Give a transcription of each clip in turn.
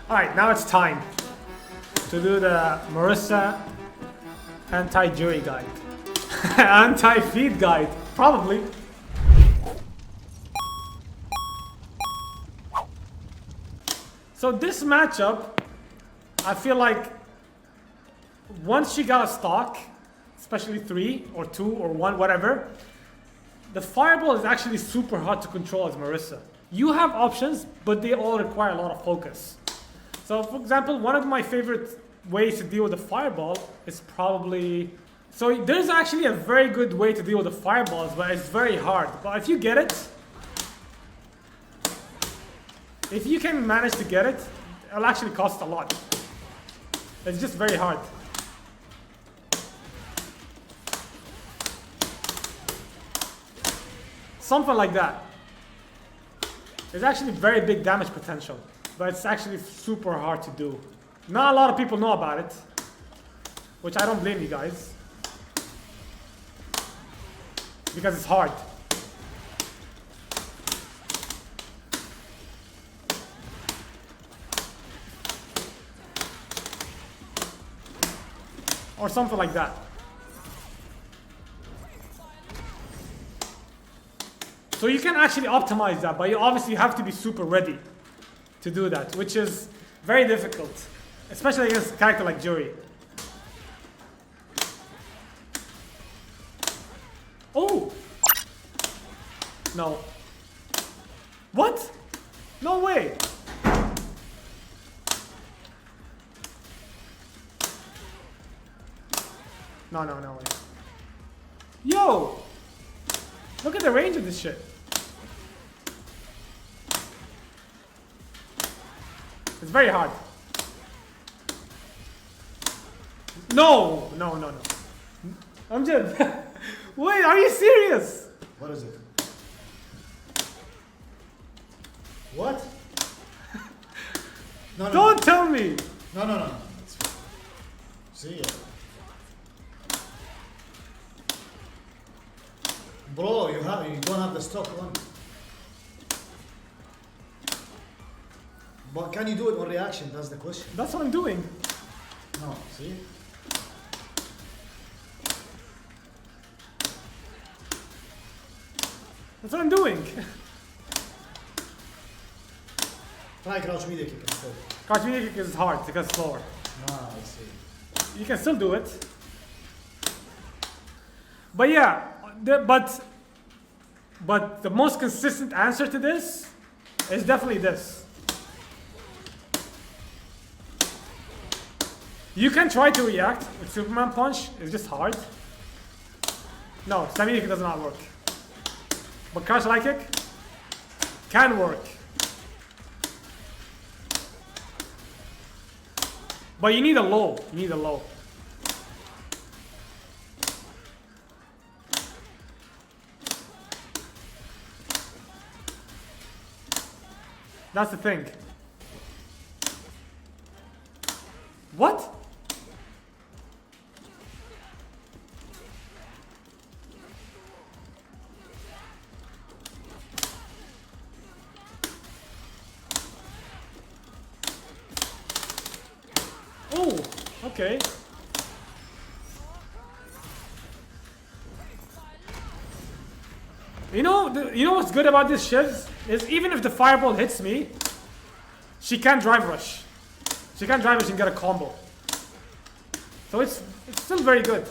Alright, now it's time to do the Marisa Anti-Juri guide. Anti-feed guide, probably. So this matchup, I feel like once she got a stock, especially 3 or 2 or 1, whatever, the fireball is actually super hard to control as Marisa. You have options, but they all require a lot of focus. So for example, one of my favorite ways to deal with the fireball is probably... So there's actually a very good way to deal with the fireballs, but it's very hard. But if you get it, if you can manage to get it, it'll actually cost a lot. It's just very hard. Something like that. There's actually very big damage potential, but it's actually super hard to do. Not a lot of people know about it, which I don't blame you guys, because it's hard. Or something like that. So you can actually optimize that, but you obviously have to be super ready to do that, which is very difficult, especially against a character like Juri. Oh! No. What? No way! No way. Yo! Look at the range of this shit. It's very hard. No. I'm just... Wait, are you serious? What is it? What? No. Don't tell me. No. See ya. Bro, you don't have the stock on. But can you do it on reaction? That's the question. That's what I'm doing. No, see? That's what I'm doing. Try crouch media kick instead. Crouch media kick is hard because it's slower. Ah, I see. You can still do it. But yeah, but the most consistent answer to this is definitely this. You can try to react with Superman Punch, it's just hard. No, semi kick does not work. But crouch light kick can work. But you need a low. That's the thing. What? Oh, okay. You know what's good about this shiz is even if the fireball hits me, she can't drive rush. She can't drive rush and get a combo. So it's still very good.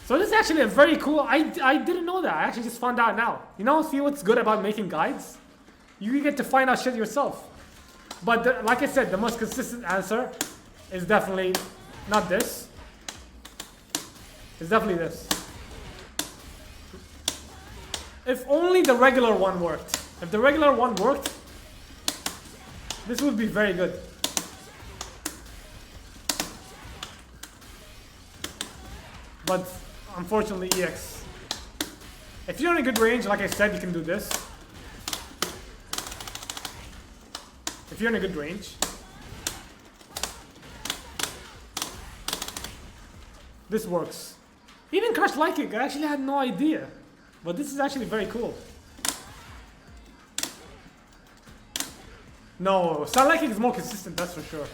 So this is actually a very cool. I didn't know that. I actually just found out now. See what's good about making guides? You get to find out shit yourself. But like I said, the most consistent answer is definitely not this. It's definitely this. If only the regular one worked. If the regular one worked, this would be very good. But unfortunately, EX. If you're in a good range, like I said, you can do this. If you're in a good range. This works. Even Crash Light Kick, I actually had no idea. But this is actually very cool. No, Star Liking is more consistent, that's for sure.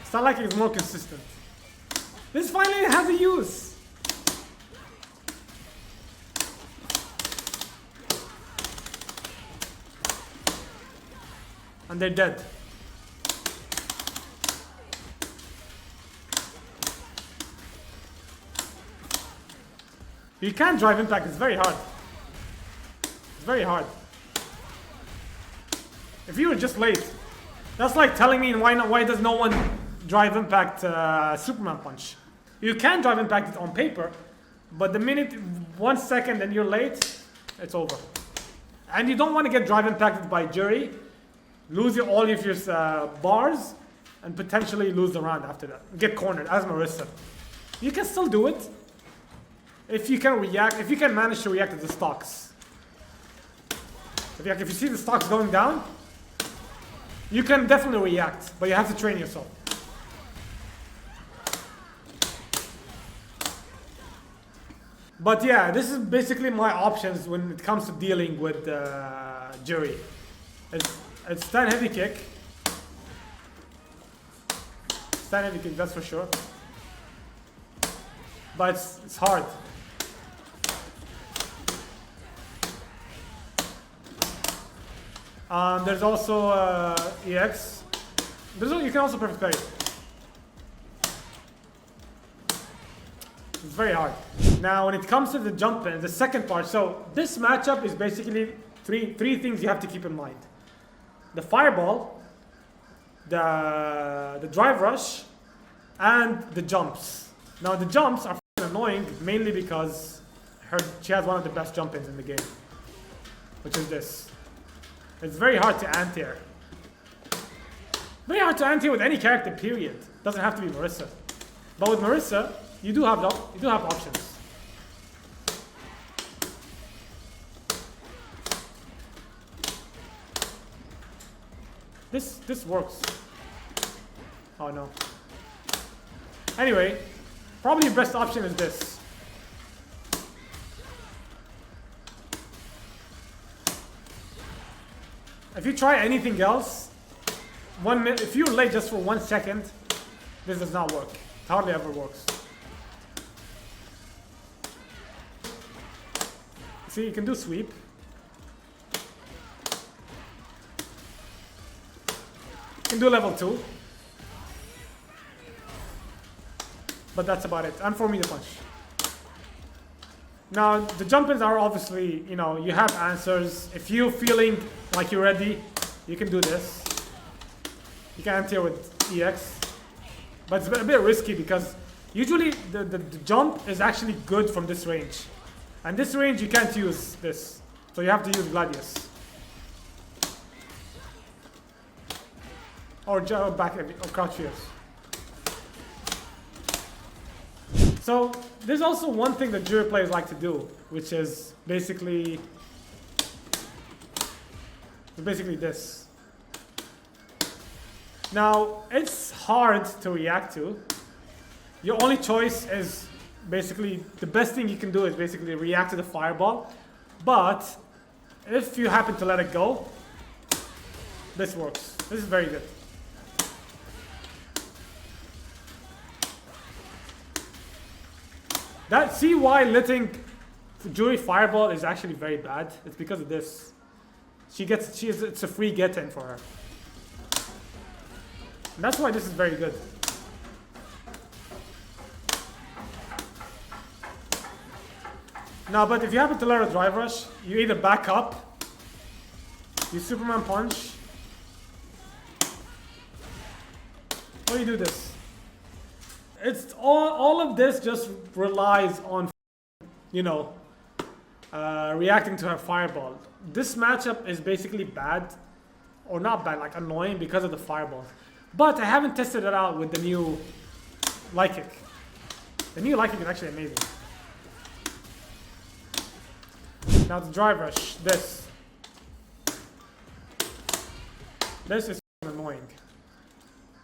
Star Liking is more consistent. This finally has a use. And they're dead. You can't drive impact, it's very hard. It's very hard. If you were just late, that's like telling me why does no one drive impact Superman punch? You can drive impact it on paper, but the minute 1 second and you're late, it's over. And you don't want to get drive impacted by Juri, lose all of your bars, and potentially lose the round after that. Get cornered as Marisa. You can still do it if you can react, if you can manage to react to the stocks. If you see the stocks going down, you can definitely react, but you have to train yourself. But yeah, this is basically my options when it comes to dealing with Juri. It's stand heavy kick. Stand heavy kick, that's for sure. But it's hard. There's also EX. You can also perfect parry. It's very hard. Now, when it comes to the jump in, the second part, so this matchup is basically three things you have to keep in mind. The fireball, the drive rush, and the jumps. Now, the jumps are annoying mainly because she has one of the best jump-ins in the game, which is this. It's very hard to anti-air. Very hard to anti-air with any character, period. Doesn't have to be Marisa. But with Marisa, you do have options. This works. Oh no. Anyway, probably the best option is this. If you try anything else, if you're late just for 1 second, this does not work. It hardly ever works. See, you can do sweep. You can do level 2. But that's about it. And for me to punch. Now, the jump-ins are obviously, you have answers. If you're feeling like you're ready, you can do this. You can anti-air with EX. But it's a bit risky because usually the jump is actually good from this range. And this range, you can't use this. So you have to use Gladius. Or back or crouch fierce. So there's also one thing that Juri players like to do, which is basically this. Now, it's hard to react to. Your only choice is basically, the best thing you can do is basically react to the fireball. But if you happen to let it go, this works. This is very good. See why letting Juri fireball is actually very bad? It's because of this. It's a free get-in for her. And that's why this is very good. Now, but if you happen to let her drive rush, you either back up, you Superman punch, or you do this. It's all of this just relies on, reacting to her fireball. This matchup is basically bad, or not bad, like annoying because of the fireball. But I haven't tested it out with the new light kick. The new light kick is actually amazing. Now the drive rush, this is annoying.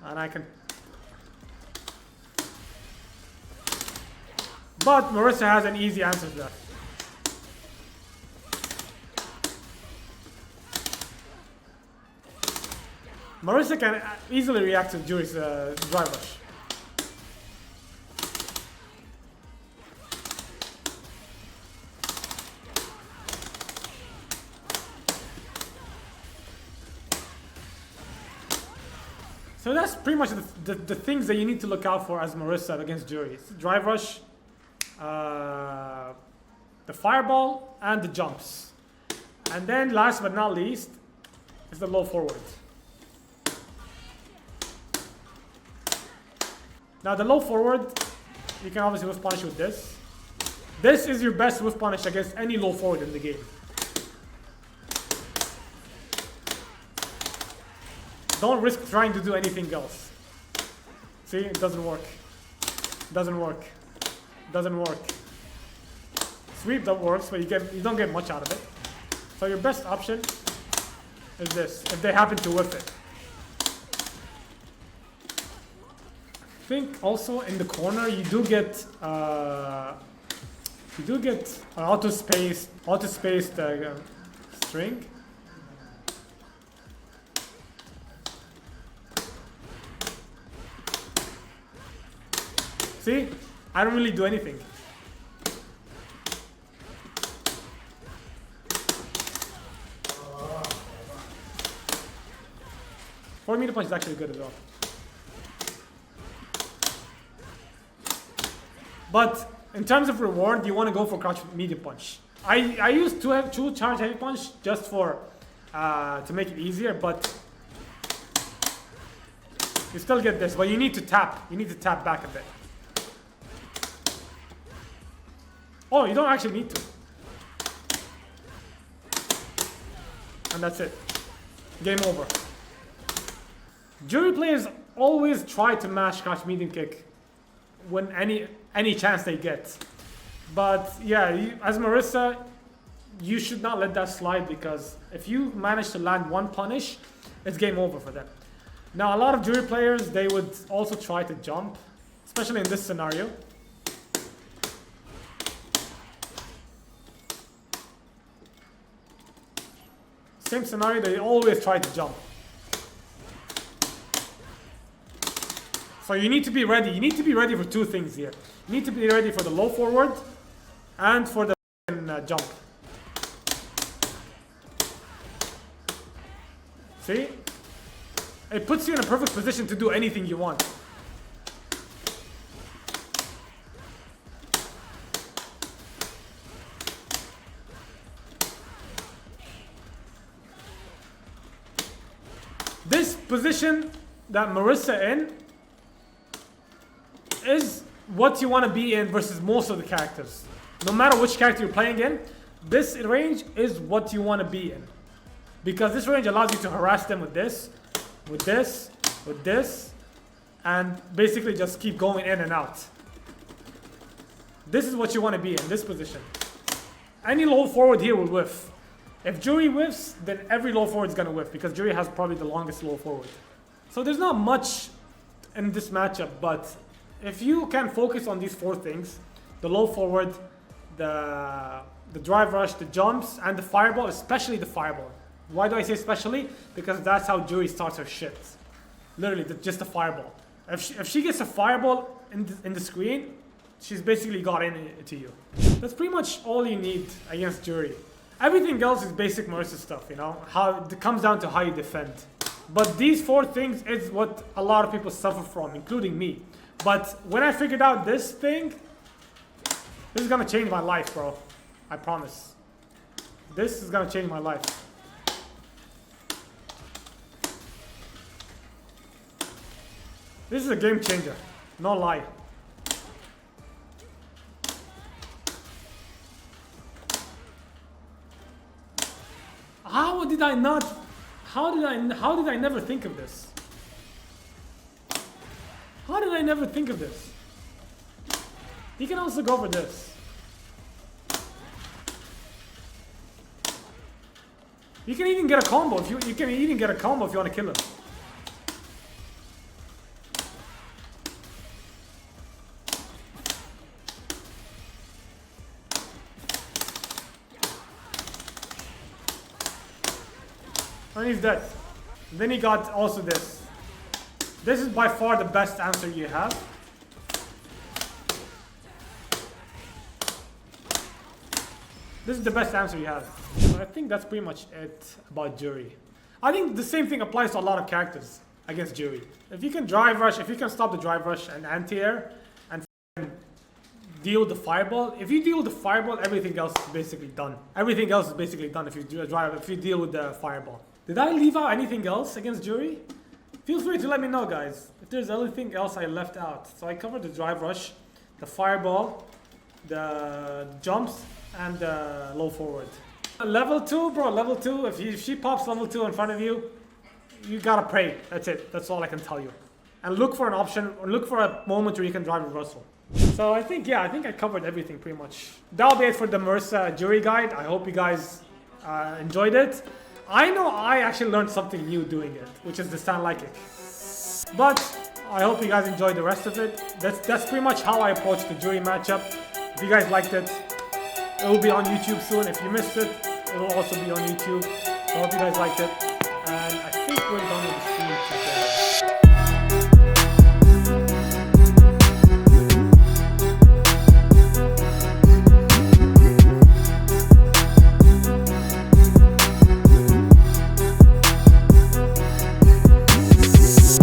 And I can... But Marisa has an easy answer to that. Marisa can easily react to Juri's drive rush. So that's pretty much the things that you need to look out for as Marisa against Juri. It's the drive rush, the fireball, and the jumps. And then last but not least is the low forward. Now the low forward, you can obviously whiff punish with this. This is your best whiff punish against any low forward in the game. Don't risk trying to do anything else. See, it doesn't work. Doesn't work. Doesn't work. Sweep that works, but you don't get much out of it. So your best option is this, if they happen to whiff it. I think also in the corner you do get an auto-spaced string. See, I don't really do anything. 4-meter punch is actually good as well. But in terms of reward, you want to go for crouch medium punch. I use two charge heavy punch just for to make it easier, but you still get this. But you need to tap. You need to tap back a bit. Oh, you don't actually need to. And that's it. Game over. Juri players always try to mash crouch medium kick when any chance they get. But yeah, as Marisa, you should not let that slide, because if you manage to land one punish, it's game over for them. Now a lot of Juri players, they would also try to jump, especially in this scenario. Same scenario, they always try to jump. So you need to be ready. You need to be ready for two things here. You need to be ready for the low forward and for the jump. See? It puts you in a perfect position to do anything you want. This position that Marisa in is what you want to be in versus most of the characters. No matter which character you're playing in, this range is what you want to be in. Because this range allows you to harass them with this, with this, with this, and basically just keep going in and out. This is what you want to be in, this position. Any low forward here will whiff. If Juri whiffs, then every low forward is going to whiff, because Juri has probably the longest low forward. So there's not much in this matchup, but if you can focus on these four things, the low forward, the drive rush, the jumps, and the fireball, especially the fireball. Why do I say especially? Because that's how Juri starts her shit. Literally, just the fireball. If she gets a fireball in the screen, she's basically got into you. That's pretty much all you need against Juri. Everything else is basic Marisa stuff, you know? How it comes down to how you defend. But these four things is what a lot of people suffer from, including me. But when I figured out this thing, this is gonna change my life, bro. I promise. This is gonna change my life. This is a game changer, no lie. How did I never think of this? How did I never think of this? You can also go for this. You can even get a combo if you can even get a combo if you want to kill him. And he's dead. Then you got also this. This is by far the best answer you have. This is the best answer you have. So I think that's pretty much it about Juri. I think the same thing applies to a lot of characters against Juri. If you can drive rush, if you can stop the drive rush and anti-air and deal with the fireball, if you deal with the fireball, everything else is basically done. Everything else is basically done if you deal with the fireball. Did I leave out anything else against Juri? Feel free to let me know, guys, if there's anything else I left out. So I covered the drive rush, the fireball, the jumps, and the low forward. Level 2, bro, level 2. If she pops level 2 in front of you, you gotta pray. That's it. That's all I can tell you. And look for an option, or look for a moment where you can drive reversal. So I think I covered everything pretty much. That'll be it for the Marisa Juri guide. I hope you guys enjoyed it. I know I actually learned something new doing it, which is the stand like kick. But I hope you guys enjoyed the rest of it. That's pretty much how I approached the Juri matchup. If you guys liked it, it will be on YouTube soon. If you missed it, it will also be on YouTube. So I hope you guys liked it. And I think we're done with the stream.